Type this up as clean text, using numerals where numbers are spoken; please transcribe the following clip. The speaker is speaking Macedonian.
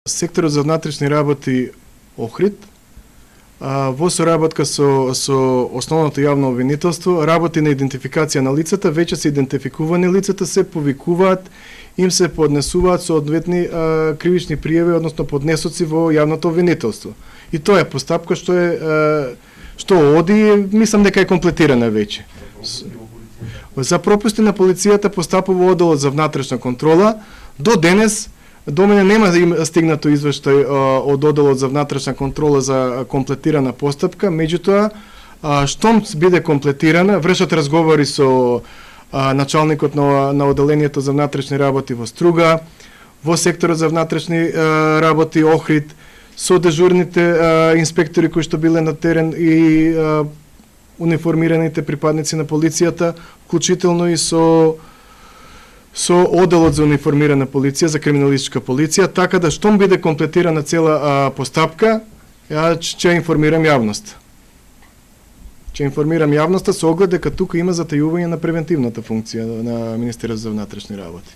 Секторот за внатрешни работи Охрид во соработка со основното јавно обвинителство работи на идентификација на лицата, веќе се идентификувани лицата, се повикуваат, им се поднесуваат соодветни кривични пријави, односно поднесоци во јавното обвинителство. И тоа е постапка што оди, мислам дека е комплетирана веќе. За пропусти на полицијата постапува одделот за внатрешна контрола. До денес до мене нема стигнато извештај од одделот за внатрешна контрола за комплетирана постапка, меѓутоа штом биде комплетирана, вршат разговори со началникот на одделението за внатрешни работи во Струга, во секторот за внатрешни работи Охрид, со дежурните инспектори кои што биле на терен и униформираните припадници на полицијата, вклучително и со одделот за униформирана полиција, за криминалистичка полиција, така да штом биде комплетирана цела постапка, ја ќе информирам јавност. Ќе информирам јавноста со оглед дека тука има затајување на превентивната функција на Министерството за внатрешни работи.